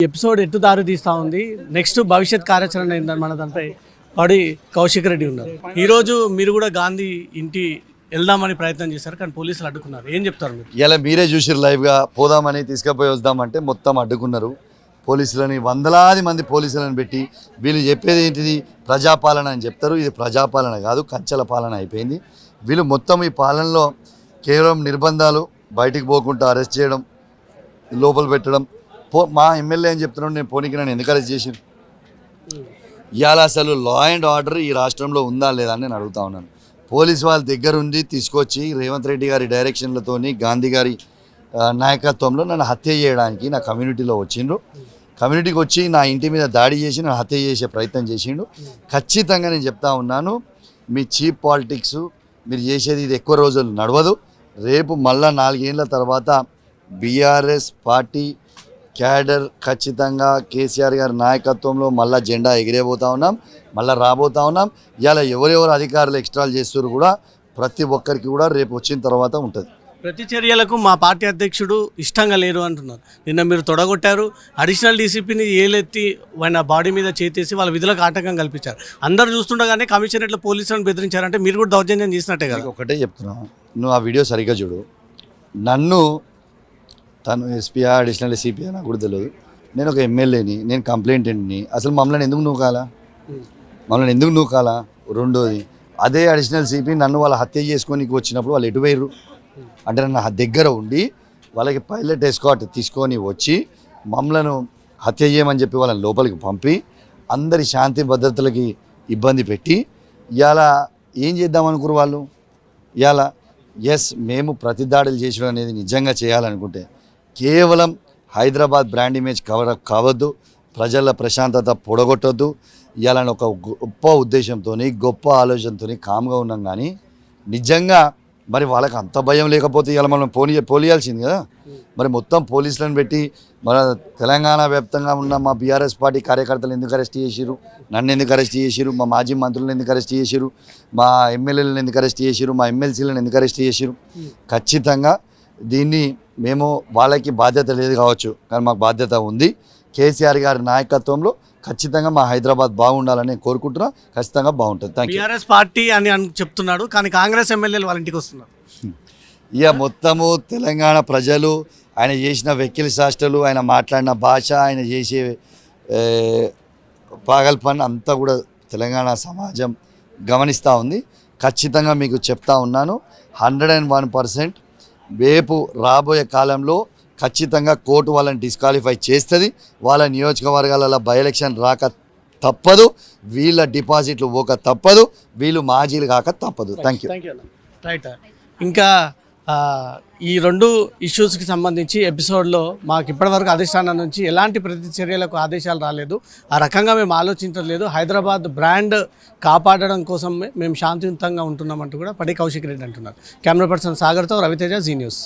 Episode ఎటు దారి తీస్తూ ఉంది, నెక్స్ట్ భవిష్యత్ కార్యాచరణ ఏందని మన దానిపై పడి కౌశిక్ రెడ్డి ఉన్నారు. ఈరోజు మీరు కూడా గాంధీ ఇంటి వెళ్దామని ప్రయత్నం చేశారు, కానీ పోలీసులు అడ్డుకున్నారు. ఏం చెప్తారు మీరు? ఇలా మీరే చూసారు లైవ్గా. పోదామని తీసుకుపోయి వద్దామంటే మొత్తం అడ్డుకున్నారు. పోలీసులని వందలాది మంది పోలీసులను పెట్టి వీళ్ళు చెప్పేది ఏంటిది, ప్రజాపాలన అని చెప్తారు. ఇది ప్రజాపాలన కాదు, కంచెల పాలన అయిపోయింది. వీళ్ళు మొత్తం ఈ పాలనలో కేవలం నిర్బంధాలు, బయటికి పోకుండా అరెస్ట్ చేయడం, లోపల పెట్టడం. మా ఎమ్మెల్యే అని చెప్తున్నాడు, నేను పోనీకి నన్ను ఎందుకు అరెస్ట్ చేసి ఇవాళ అసలు లా అండ్ ఆర్డర్ ఈ రాష్ట్రంలో ఉందా లేదా అని నేను అడుగుతా ఉన్నాను. పోలీసు వాళ్ళ దగ్గర ఉండి తీసుకొచ్చి రేవంత్ రెడ్డి గారి డైరెక్షన్లతోని, గాంధీ గారి నాయకత్వంలో నన్ను హత్య చేయడానికి నా కమ్యూనిటీలో వచ్చిండ్రు. కమ్యూనిటీకి వచ్చి నా ఇంటి మీద దాడి చేసి నన్ను హత్య చేసే ప్రయత్నం చేసిండు. ఖచ్చితంగా నేను చెప్తా ఉన్నాను, మీ చీప్ పాలిటిక్స్ మీరు చేసేది ఇది ఎక్కువ రోజులు నడవదు. రేపు మళ్ళా 4 ఏళ్ళ తర్వాత బీఆర్ఎస్ పార్టీ క్యాడర్ ఖచ్చితంగా కేసీఆర్ గారి నాయకత్వంలో మళ్ళీ జెండా ఎగిరేబోతా ఉన్నాం, మళ్ళీ రాబోతా ఉన్నాం. ఇలా ఎవరెవరు అధికారులు ఎక్స్ట్రాలు చేస్తారు కూడా ప్రతి ఒక్కరికి కూడా రేపు వచ్చిన తర్వాత ఉంటుంది. ప్రతి చర్యలకు మా పార్టీ అధ్యక్షుడు ఇష్టంగా లేరు అంటున్నారు. నిన్న మీరు తొడగొట్టారు, అడిషనల్ డీసీపీని ఏలెత్తి ఆయన బాడీ మీద చేతేసి వాళ్ళ విధులకు ఆటంకం కల్పించారు. అందరూ చూస్తుండగానే కమిషనరేట్లో పోలీసులను బెదిరించారంటే మీరు కూడా దౌర్జన్యం చేసినట్టే కదా. ఒకటే చెప్తున్నాను, నువ్వు ఆ వీడియో సరిగ్గా చూడు. నన్ను తను ఎస్పీఆ అడిషనల్ సిపిఆ నాకు కూడా తెలియదు. నేను ఒక ఎమ్మెల్యేని, నేను కంప్లైంట్ని. అసలు మమ్మల్ని ఎందుకు నూకాలా? రెండోది, అదే అడిషనల్ సిపి నన్ను వాళ్ళ హత్య చేసుకొని వచ్చినప్పుడు వాళ్ళు ఎటు పోయారు అంటే నన్ను దగ్గర ఉండి వాళ్ళకి పైలట్ ఎస్కాట్ తీసుకొని వచ్చి మమ్మలను హత్య చేయమని చెప్పి వాళ్ళని లోపలికి పంపి అందరి శాంతి భద్రతలకి ఇబ్బంది పెట్టి ఇవాళ ఏం చేద్దామనుకున్నారు వాళ్ళు. ఇవాళ మేము ప్రతిదాడులు చేయడం అనేది నిజంగా చేయాలనుకుంటే కేవలం హైదరాబాద్ బ్రాండ్ ఇమేజ్ కవర్ కావద్దు, ప్రజల ప్రశాంతత పొడగొట్టొద్దు. ఇవాళ ఒక గొప్ప ఉద్దేశంతో, గొప్ప ఆలోచనతో కామ్గా ఉన్నాం. కానీ నిజంగా మరి వాళ్ళకి అంత భయం లేకపోతే ఇలా మనం పోలియాల్సింది కదా. మరి మొత్తం పోలీసులను పెట్టి మన తెలంగాణ వ్యాప్తంగా ఉన్న మా బీఆర్ఎస్ పార్టీ కార్యకర్తలు ఎందుకు అరెస్ట్ చేసిరు, నన్ను ఎందుకు అరెస్ట్ చేసిరు, మా మాజీ మంత్రులను ఎందుకు అరెస్ట్ చేసిరు, మా ఎమ్మెల్యేలను ఎందుకు అరెస్ట్ చేసిరు, మా ఎమ్మెల్సీలను ఎందుకు అరెస్ట్ చేసిరు. ఖచ్చితంగా దీన్ని మేము వాళ్ళకి బాధ్యత లేదు కావచ్చు, కానీ మాకు బాధ్యత ఉంది. కేసీఆర్ గారి నాయకత్వంలో ఖచ్చితంగా మా హైదరాబాద్ బాగుండాలని కోరుకుంటున్నా. ఖచ్చితంగా బాగుంటుంది. Thank you. బీఆర్ఎస్ పార్టీ అని చెప్తున్నాడు, కానీ కాంగ్రెస్ ఎమ్మెల్యేలు వాళ్ళ ఇంటికి వస్తున్నారు. ఇక మొత్తము తెలంగాణ ప్రజలు ఆయన చేసిన వెకిలి శాస్త్రాలు, ఆయన మాట్లాడిన భాష, ఆయన చేసే పాగల్పన్ అంతా కూడా తెలంగాణ సమాజం గమనిస్తూ ఉంది. ఖచ్చితంగా మీకు చెప్తా ఉన్నాను, 101% రేపు రాబోయే కాలంలో ఖచ్చితంగా కోర్టు వాళ్ళని డిస్క్వాలిఫై చేస్తుంది. వాళ్ళ నియోజకవర్గాలలో బై ఎలక్షన్ రాక తప్పదు, వీళ్ళ డిపాజిట్లు పోక తప్పదు, వీళ్ళు మాజీలు కాక తప్పదు. Thank you. రైట్. ఇంకా ఈ 2 ఇష్యూస్కి సంబంధించి ఎపిసోడ్లో మాకు ఇప్పటివరకు అధిష్టానం నుంచి ఎలాంటి ప్రతి చర్యలకు ఆదేశాలు రాలేదు. ఆ రకంగా మేము ఆలోచించలేదు. హైదరాబాద్ బ్రాండ్ కాపాడడం కోసం మేము శాంతియుతంగా ఉంటున్నామంటూ కూడా పడి కౌశిక్ రెడ్డి అంటున్నారు. కెమెరా పర్సన్ సాగర్తో రవితేజ, జీ న్యూస్.